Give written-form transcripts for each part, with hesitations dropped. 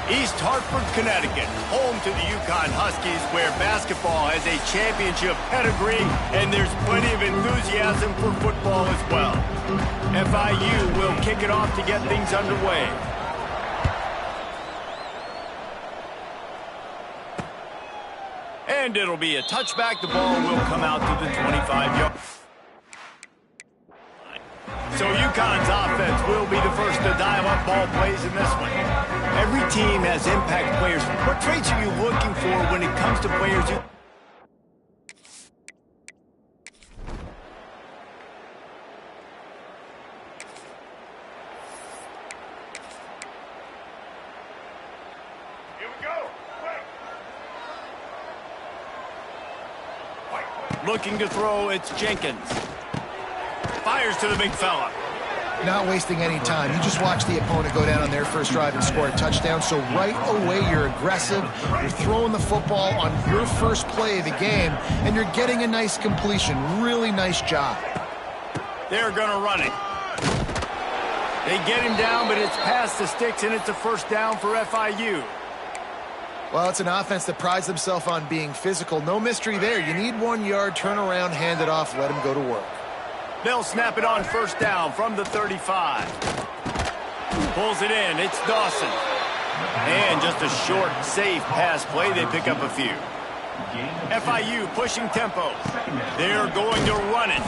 East Hartford, Connecticut, home to the UConn Huskies, where basketball has a championship pedigree and there's plenty of enthusiasm for football as well. FIU will kick it off to get things underway. And it'll be a touchback. The ball will come out to the 25-yard. So UConn's offense will be the first to dial up ball plays in this one. Every team has impact players. What traits are you looking for when it comes to players who... Here we go. Looking to throw, it's Jenkins. Fires to the big fella. Not wasting any time. You just watch the opponent go down on their first drive and score a touchdown. So right away, you're aggressive. You're throwing the football on your first play of the game, and you're getting a nice completion. Really nice job. They're going to run it. They get him down, but it's past the sticks, and it's a first down for FIU. Well, it's an offense that prides themselves on being physical. No mystery there. You need 1 yard, turn around, hand it off, let him go to work. They'll snap it on first down from the 35. Pulls it in. It's Dawson. And just a short, safe pass play. They pick up a few. FIU pushing tempo. They're going to run it.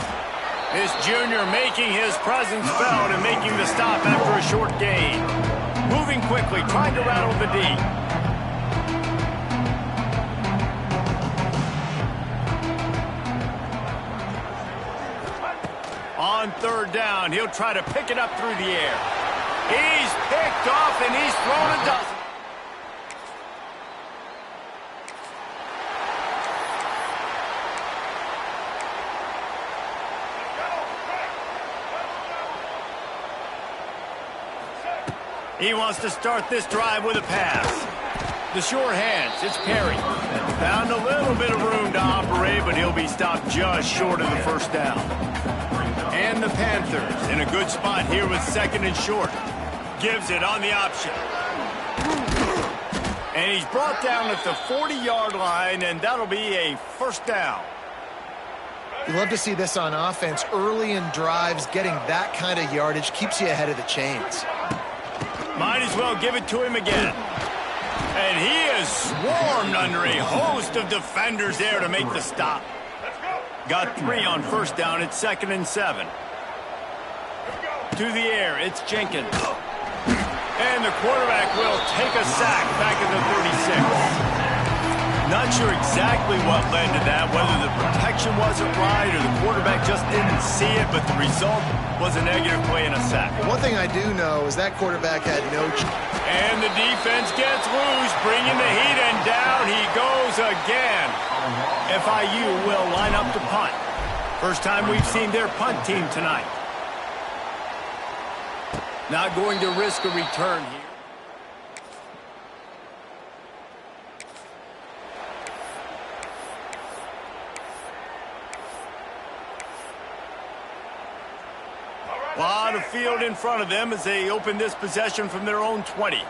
This junior making his presence felt and making the stop after a short gain. Moving quickly, trying to rattle the D. On third down, he'll try to pick it up through the air. He's picked off, and he's thrown a dozen. He wants to start this drive with a pass. The short hands, it's Perry. Found a little bit of room to operate, but he'll be stopped just short of the first down. And the Panthers in a good spot here with second and short. Gives it on the option. And he's brought down at the 40-yard line, and that'll be a first down. You love to see this on offense. Early in drives, getting that kind of yardage keeps you ahead of the chains. Might as well give it to him again. And he is swarmed under a host of defenders there to make the stop. Got 3 on first down. It's 2nd and 7. To the air, it's Jenkins. And the quarterback will take a sack back at the 36. Not sure exactly what led to that, whether the protection wasn't right or the quarterback just didn't see it, but the result was a negative play and a sack. One thing I do know is that quarterback had no... And the defense gets loose, bringing the heat, and down he goes again. FIU will line up to punt. First time we've seen their punt team tonight. Not going to risk a return here. A lot of field in front of them as they open this possession from their own 20.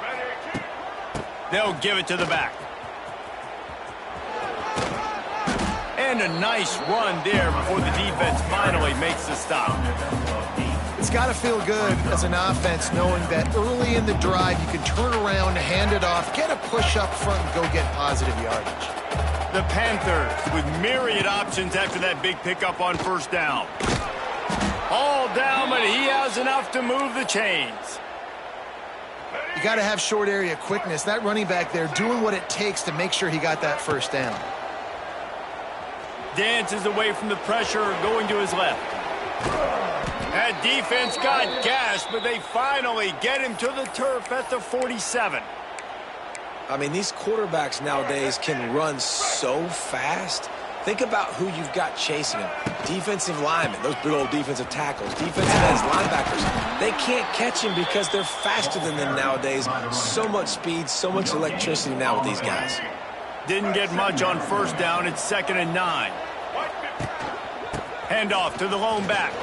They'll give it to the back. And a nice run there before the defense finally makes the stop. It's got to feel good as an offense knowing that early in the drive you can turn around, hand it off, get a push up front, and go get positive yardage. The Panthers with myriad options after that big pickup on first down. All down, but he has enough to move the chains. You got to have short area quickness. That running back there doing what it takes to make sure he got that first down. Dances away from the pressure, going to his left. That defense got gashed, but they finally get him to the turf at the 47. I mean, these quarterbacks nowadays can run so fast. Think about who you've got chasing them. Defensive linemen, those big old defensive tackles, defensive ends, linebackers. They can't catch him because they're faster than them nowadays. So much speed, so much electricity now with these guys. Didn't get much on first down. It's 2nd and 9. Handoff to the lone back.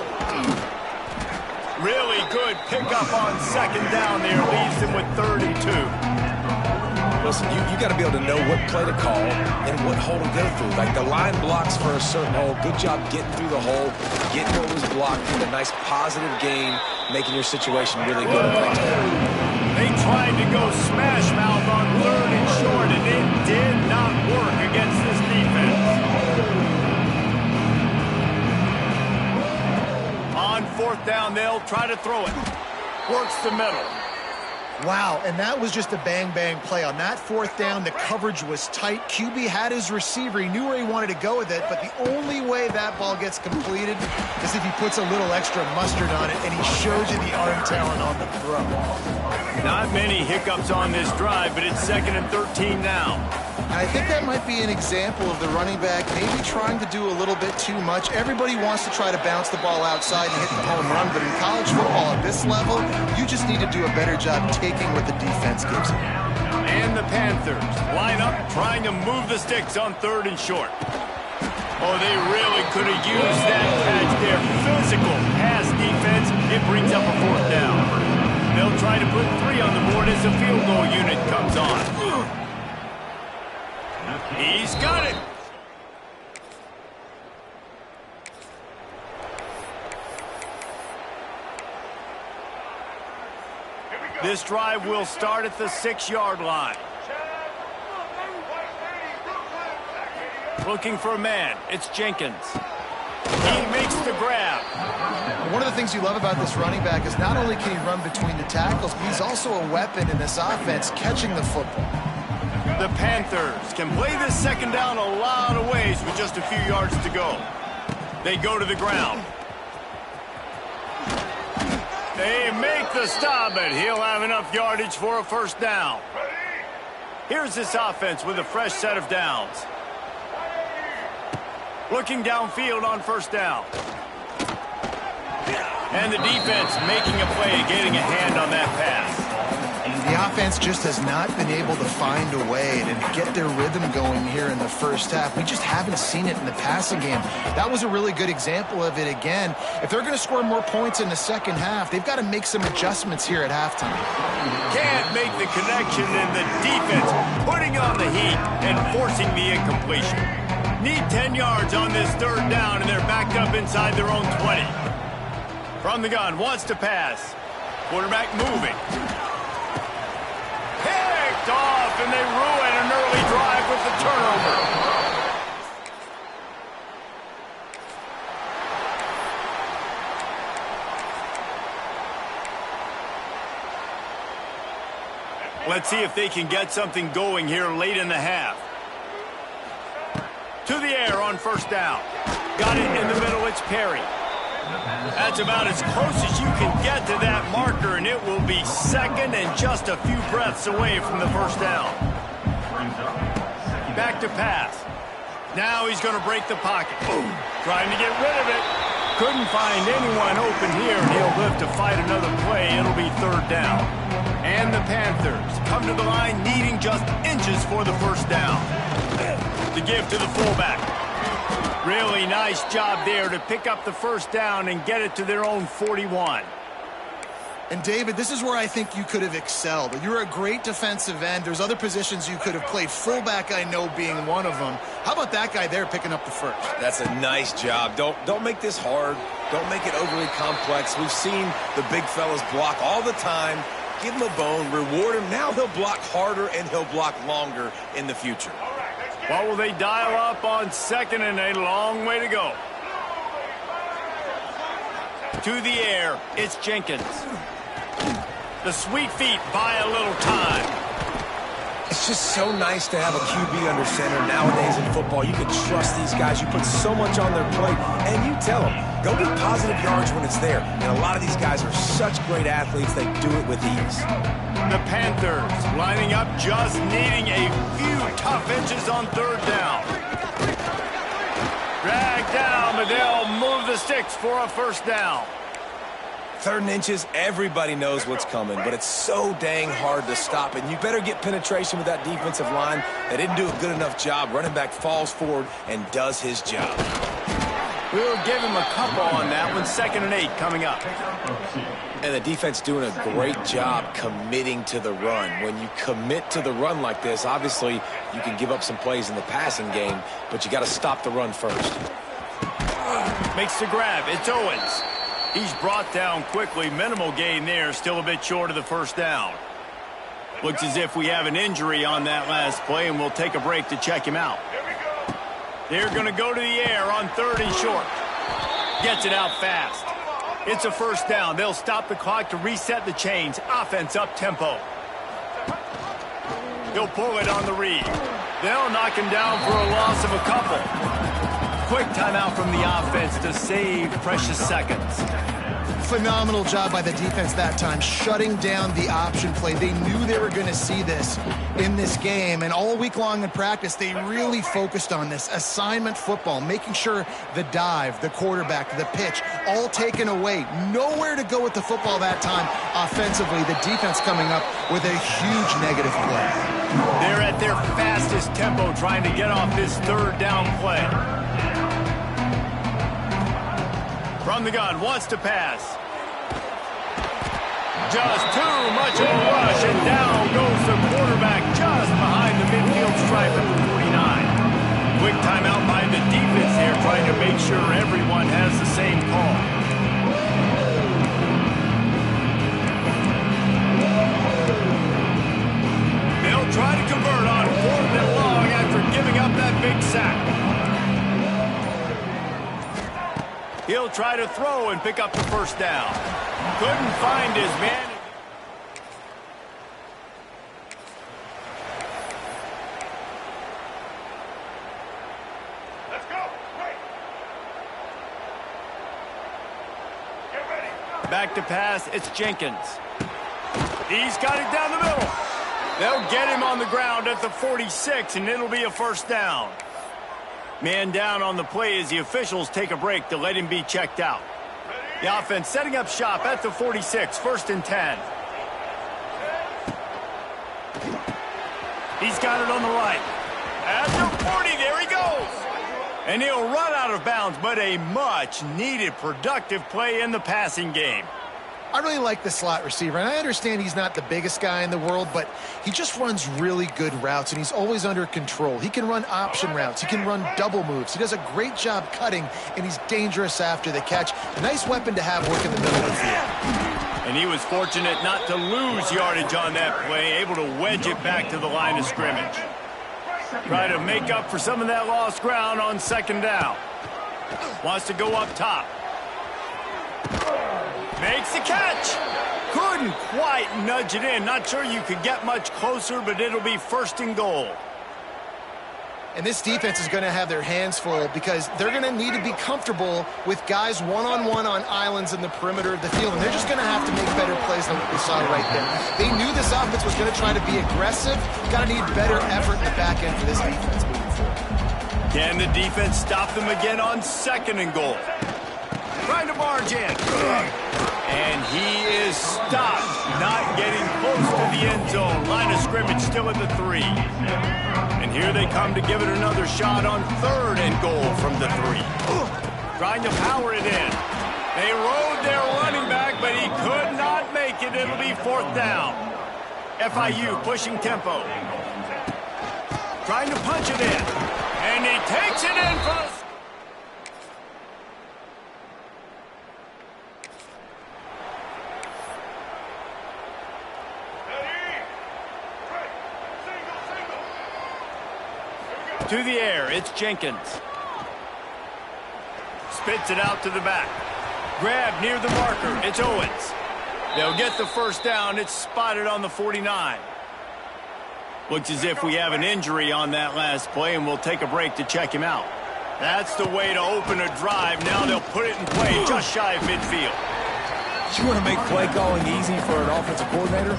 Really good pickup on second down there. Leaves them with 3rd and 2. Listen, you got to be able to know what play to call and what hole to go through. Like the line blocks for a certain hole. Good job getting through the hole, getting what was blocked, with a nice positive gain, making your situation really good. They tried to go smash mouth on 3rd and short, and it did not work against this defense. On 4th down, they'll try to throw it. Works the middle. Wow, and that was just a bang-bang play. On that 4th down, the coverage was tight. QB had his receiver. He knew where he wanted to go with it, but the only way that ball gets completed is if he puts a little extra mustard on it, and he shows you the arm talent on the throw. Not many hiccups on this drive, but it's 2nd and 13 now. And I think that might be an example of the running back maybe trying to do a little bit too much. Everybody wants to try to bounce the ball outside and hit the home run, but in college football at this level, you just need to do a better job taking what the defense gives you. And the Panthers line up trying to move the sticks on 3rd and short. Oh, they really could have used that catch there. Physical pass defense. It brings up a 4th down. They'll try to put 3 on the board as the field goal unit comes on. He's got it. This drive will start at the 6-yard line. Looking for a man. It's Jenkins. He makes the grab. One of the things you love about this running back is not only can he run between the tackles, but he's also a weapon in this offense catching the football. The Panthers can play this 2nd down a lot of ways with just a few yards to go. They go to the ground. They make the stop, but he'll have enough yardage for a 1st down. Here's this offense with a fresh set of downs. Looking downfield on 1st down. And the defense making a play, getting a hand on that pass. The offense just has not been able to find a way to get their rhythm going here in the 1st half. We just haven't seen it in the passing game. That was a really good example of it again. If they're going to score more points in the 2nd half, they've got to make some adjustments here at halftime. Can't make the connection, and the defense putting on the heat and forcing the incompletion. Need 10 yards on this 3rd down, and they're backed up inside their own 20. From the gun, wants to pass. Quarterback moving. Picked off, and they ruin an early drive with the turnover. Let's see if they can get something going here late in the half. To the air on 1st down. Got it in the middle, it's Perry. That's about as close as you can get to that marker, and it will be 2nd and just a few breaths away from the 1st down. Back to pass. Now he's going to break the pocket. Trying to get rid of it. Couldn't find anyone open here, and he'll live to fight another play. It'll be 3rd down. And the Panthers come to the line needing just inches for the 1st down. To give to the fullback. Really nice job there to pick up the 1st down and get it to their own 41. And David, this is where I think you could have excelled. You're a great defensive end. There's other positions you could have played. Fullback, I know, being one of them. How about that guy there picking up the 1st? That's a nice job. Don't make this hard. Don't make it overly complex. We've seen the big fellas block all the time. Give him a bone, reward him. Now he'll block harder and he'll block longer in the future. What will they dial up on 2nd and a long way to go? To the air, it's Jenkins. The sweet feet buy a little time. It's just so nice to have a QB under center nowadays in football. You can trust these guys. You put so much on their plate, and you tell them, go get positive yards when it's there. And a lot of these guys are such great athletes, they do it with ease. The Panthers lining up, just needing a few tough inches on 3rd down. Dragged down, but they'll move the sticks for a 1st down. 3rd and inches, everybody knows what's coming, but it's so dang hard to stop. And you better get penetration with that defensive line. They didn't do a good enough job. Running back falls forward and does his job. We'll give him a couple on that one. 2nd and 8 coming up. And the defense doing a great job committing to the run. When you commit to the run like this, obviously you can give up some plays in the passing game, but you got to stop the run first. Makes the grab. It's Owens. He's brought down quickly. Minimal gain there. Still a bit short of the first down. Looks as if we have an injury on that last play, and we'll take a break to check him out. They're going to go to the air on 3rd and short. Gets it out fast. It's a first down. They'll stop the clock to reset the chains. Offense up tempo. He'll pull it on the read. They'll knock him down for a loss of a couple. Quick timeout from the offense to save precious seconds. Phenomenal job by the defense that time, shutting down the option play. They knew they were going to see this in this game, and all week long in practice, they really focused on this assignment football, making sure the dive, the quarterback, the pitch, all taken away. Nowhere to go with the football that time offensively. The defense coming up with a huge negative play. They're at their fastest tempo trying to get off this 3rd down play. From the gun, wants to pass. Just too much of a rush, and down goes the quarterback just behind the midfield stripe at the 49. Quick timeout by the defense here, trying to make sure everyone has the same call. They'll try to convert on 4th and long after giving up that big sack. He'll try to throw and pick up the first down. Couldn't find his man. Let's go. Get ready. Back to pass. It's Jenkins. He's got it down the middle. They'll get him on the ground at the 46, and it'll be a first down. Man down on the play as the officials take a break to let him be checked out. The offense setting up shop at the 46, 1st and 10. He's got it on the right. At the 40, there he goes. And he'll run out of bounds, but a much-needed productive play in the passing game. I really like the slot receiver, and I understand he's not the biggest guy in the world, but he just runs really good routes, and he's always under control. He can run option routes. He can run double moves. He does a great job cutting, and he's dangerous after the catch. A nice weapon to have working the middle of the field. And he was fortunate not to lose yardage on that play, able to wedge it back to the line of scrimmage. Try to make up for some of that lost ground on 2nd down. Wants to go up top. Makes the catch. Couldn't quite nudge it in. Not sure you could get much closer, but it'll be 1st and goal. And this defense is going to have their hands full because they're going to need to be comfortable with guys one-on-one on islands in the perimeter of the field. And they're just going to have to make better plays than what we saw right there. They knew this offense was going to try to be aggressive. Got to need better effort in the back end for this defense moving forward. Can the defense stop them again on 2nd and goal? Trying to barge in. And he is stopped, not getting close to the end zone. Line of scrimmage still at the 3. And here they come to give it another shot on 3rd and goal from the 3. Trying to power it in. They rode their running back, but he could not make it. It'll be 4th down. FIU pushing tempo. Trying to punch it in. And he takes it in for the... To the air, it's Jenkins. Spits it out to the back. Grab near the marker, it's Owens. They'll get the first down, it's spotted on the 49. Looks as if we have an injury on that last play, and we'll take a break to check him out. That's the way to open a drive. Now they'll put it in play just shy of midfield. You want to make play calling easy for an offensive coordinator?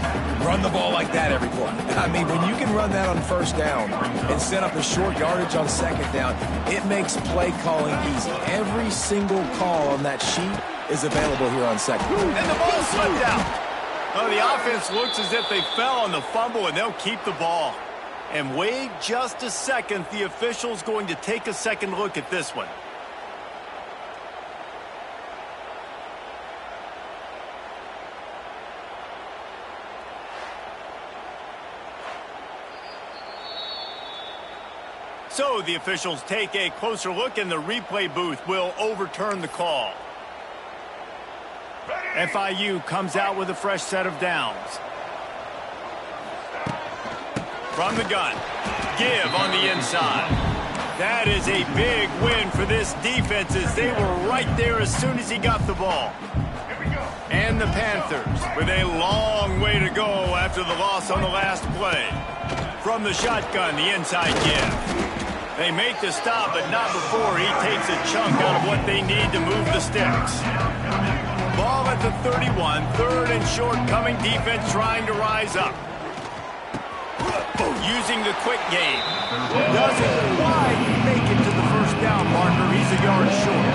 Run the ball like that every play. I mean, when you can run that on 1st down and set up a short yardage on 2nd down, it makes play calling easy. Every single call on that sheet is available here on 2nd. And the ball slipped out. Oh, the offense looks as if they fell on the fumble, and they'll keep the ball. And wait just a second. The official's going to take a second look at this one. So the officials take a closer look, and the replay booth will overturn the call. FIU comes out with a fresh set of downs. From the gun, give on the inside. That is a big win for this defense, as they were right there as soon as he got the ball. And the Panthers with a long way to go after the loss on the last play. From the shotgun, the inside give. They make the stop, but not before he takes a chunk out of what they need to move the sticks. Ball at the 31, third and short, coming defense trying to rise up. Using the quick game. Doesn't quite make it to the first down marker. He's a yard short.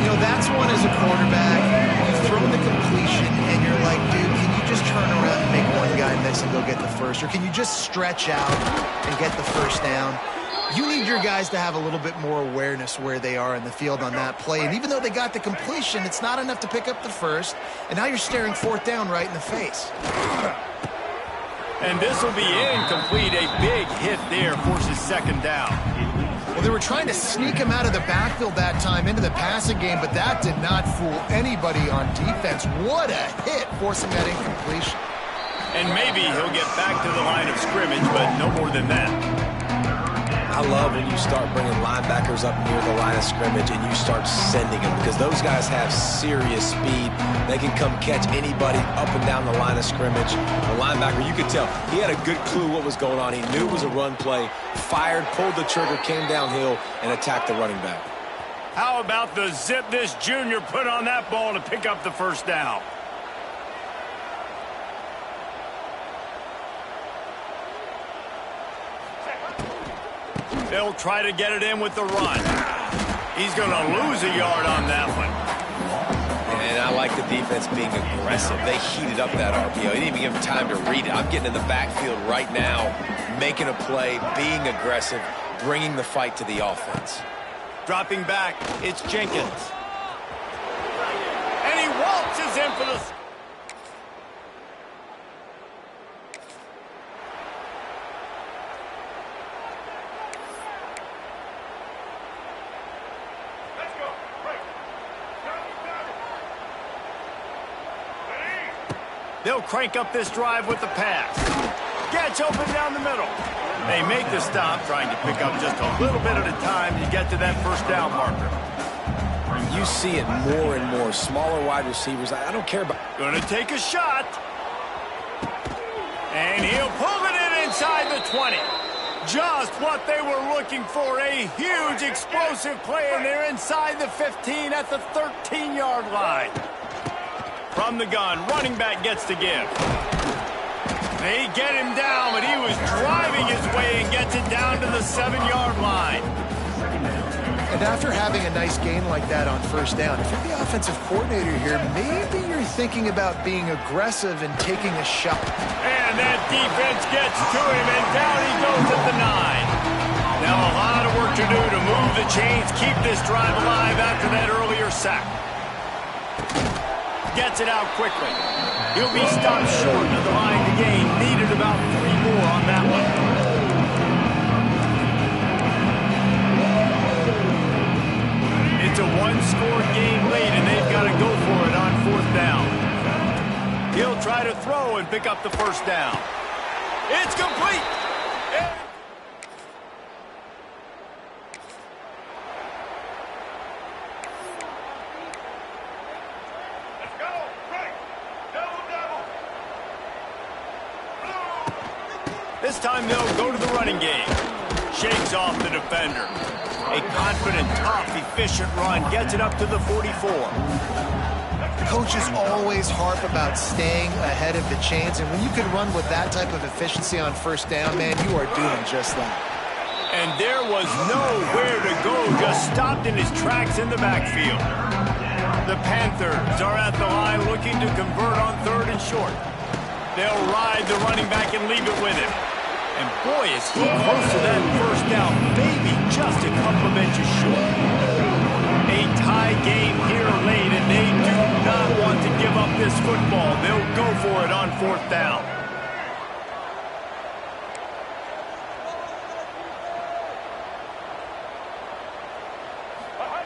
You know, that's one as a quarterback. You throw the completion, and you're like, dude, can you just turn around and make one guy miss and go get the first? Or can you just stretch out and get the first down? You need your guys to have a little bit more awareness where they are in the field on that play. And even though they got the completion, it's not enough to pick up the first. And now you're staring fourth down right in the face. And this will be incomplete. A big hit there forces second down. Well, they were trying to sneak him out of the backfield that time into the passing game, but that did not fool anybody on defense. What a hit, forcing that incompletion. And maybe he'll get back to the line of scrimmage, but no more than that. I love when you start bringing linebackers up near the line of scrimmage and you start sending them, because those guys have serious speed. They can come catch anybody up and down the line of scrimmage. The linebacker, you could tell, he had a good clue what was going on. He knew it was a run play, fired, pulled the trigger, came downhill, and attacked the running back. How about the zip this junior put on that ball to pick up the first down? They'll try to get it in with the run. He's going to lose a yard on that one. And I like the defense being aggressive. They heated up that RPO. He didn't even give him time to read it. I'm getting in the backfield right now, making a play, being aggressive, bringing the fight to the offense. Dropping back, it's Jenkins. And he waltzes in for the... They'll crank up this drive with the pass. Gets open down the middle. They make the stop, trying to pick up just a little bit at a time to get to that first down marker. You see it more and more. Smaller wide receivers, I don't care about. Gonna take a shot. And he'll pull it in inside the 20. Just what they were looking for. A huge explosive play, and they're inside the 15 at the 13-yard line. From the gun, running back gets to give. They get him down, but he was driving his way and gets it down to the 7-yard line. And after having a nice gain like that on first down, if you're the offensive coordinator here, maybe you're thinking about being aggressive and taking a shot. And that defense gets to him, and down he goes at the 9. Now a lot of work to do to move the chains, keep this drive alive after that earlier sack. Gets it out quickly. He'll be stopped short of the line to gain. Needed about 3 more on that one. It's a one-score game late, and they've got to go for it on fourth down. He'll try to throw and pick up the first down. It's complete. This time they'll go to the running game. Shakes off the defender. A confident, tough, efficient run gets it up to the 44. Coaches always harp about staying ahead of the chains, and when you can run with that type of efficiency on first down, man, you are doing just that. And there was nowhere to go, just stopped in his tracks in the backfield. The Panthers are at the line looking to convert on third and short. They'll ride the running back and leave it with him. And boy, is he close to that first down, maybe just a couple of inches short. A tie game here late, and they do not want to give up this football. They'll go for it on fourth down.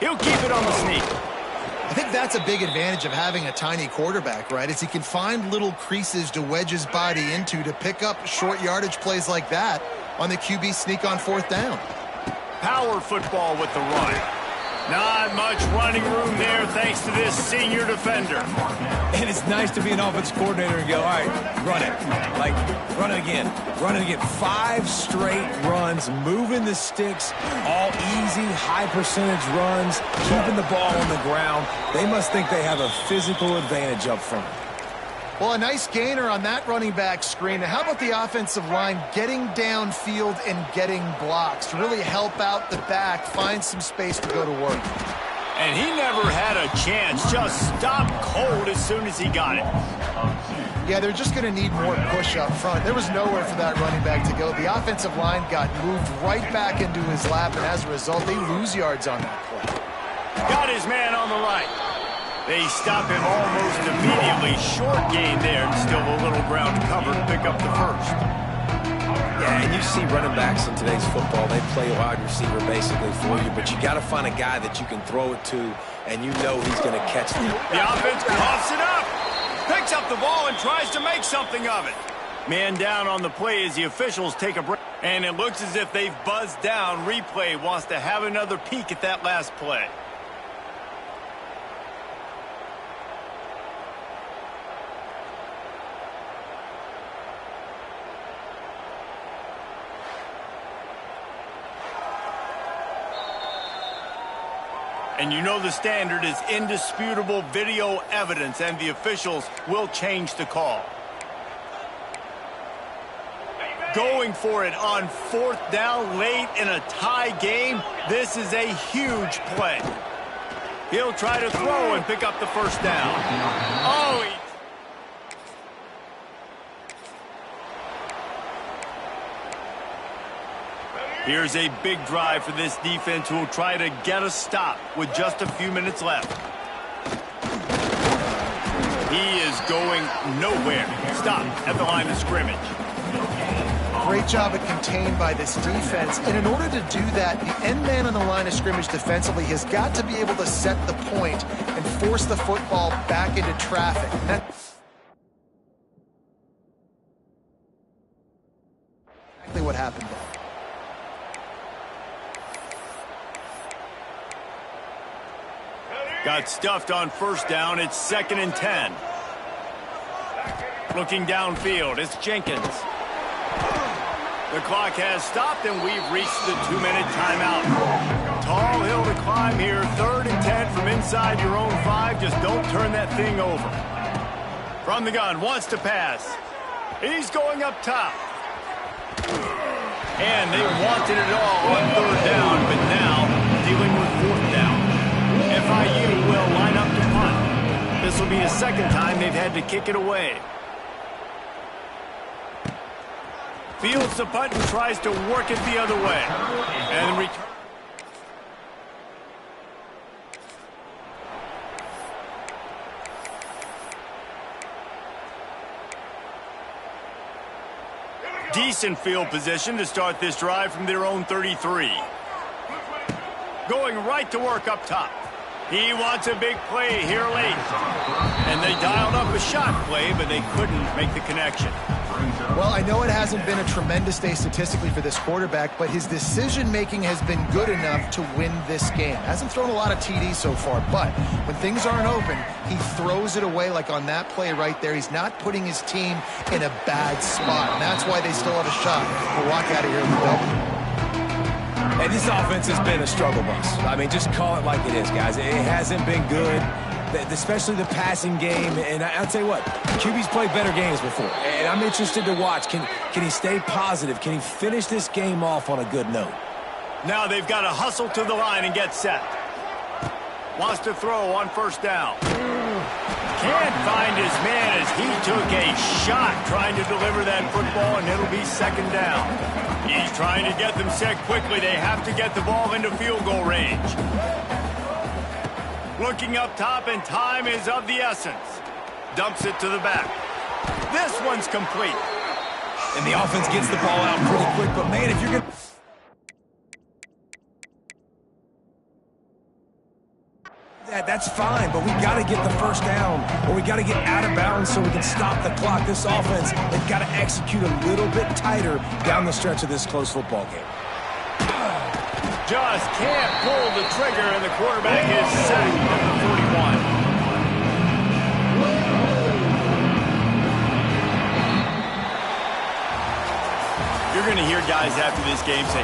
He'll keep it on the sneak. I think that's a big advantage of having a tiny quarterback, right? Is he can find little creases to wedge his body into to pick up short yardage plays like that on the QB sneak on 4th down. Power football with the run. Not much running room there thanks to this senior defender. And it's nice to be an offense coordinator and go, all right, run it. Like, run it again. Run it again. 5 straight runs, moving the sticks, all easy, high percentage runs, keeping the ball on the ground. They must think they have a physical advantage up front. Well, a nice gainer on that running back screen. Now, how about the offensive line getting downfield and getting blocks to really help out the back, find some space to go to work? And he never had a chance, just stopped cold as soon as he got it. Yeah, they're just going to need more push up front. There was nowhere for that running back to go. The offensive line got moved right back into his lap, and as a result, they lose yards on that play. Got his man on the right. They stop him almost immediately. Short gain there, and still a little ground cover to pick up the first. Yeah, and you see running backs in today's football, they play wide receiver basically for you, but you got to find a guy that you can throw it to, and you know he's going to catch it. The offense coughs it up, picks up the ball, and tries to make something of it. Man down on the play as the officials take a break. And it looks as if they've buzzed down. Replay wants to have another peek at that last play. And you know the standard is indisputable video evidence, and the officials will change the call. Going for it on 4th down late in a tie game. This is a huge play. He'll try to throw and pick up the first down. Oh, here's a big drive for this defense who will try to get a stop with just a few minutes left. He is going nowhere. Stop at the line of scrimmage. Great job at contained by this defense. And in order to do that, the end man on the line of scrimmage defensively has got to be able to set the point and force the football back into traffic. That's exactly what happened there. Got stuffed on 1st down. It's 2nd and 10. Looking downfield, it's Jenkins. The clock has stopped, and we've reached the 2-minute timeout. Tall hill to climb here. 3rd and 10 from inside your own 5. Just don't turn that thing over. From the gun, wants to pass. He's going up top. And they wanted it all on 3rd down, but now dealing with 4th down. FIU will line up to punt. This will be the 2nd time they've had to kick it away. Fields the punt and tries to work it the other way. And return. Decent field position to start this drive from their own 33. Going right to work up top. He wants a big play here late. And they dialed up a shot play, but they couldn't make the connection. Well, I know it hasn't been a tremendous day statistically for this quarterback, but his decision-making has been good enough to win this game. Hasn't thrown a lot of TDs so far, but when things aren't open, he throws it away like on that play right there. He's not putting his team in a bad spot, and that's why they still have a shot to walk out of here with a W. And this offense has been a struggle bus. I mean, just call it like it is, guys. It hasn't been good, especially the passing game. And I'll tell you what, QB's played better games before. And I'm interested to watch. Can he stay positive? Can he finish this game off on a good note? Now they've got to hustle to the line and get set. Wants to throw on 1st down. Can't find his man as he took a shot trying to deliver that football, and it'll be 2nd down. He's trying to get them set quickly. They have to get the ball into field goal range. Looking up top, and time is of the essence. Dumps it to the back. This one's complete. And the offense gets the ball out pretty quick, but man, if you're going to... That's fine, but we got to get the first down, or we got to get out of bounds so we can stop the clock. This offense, they've got to execute a little bit tighter down the stretch of this close football game. Just can't pull the trigger, and the quarterback is sacked at the 41. You're going to hear guys after this game say,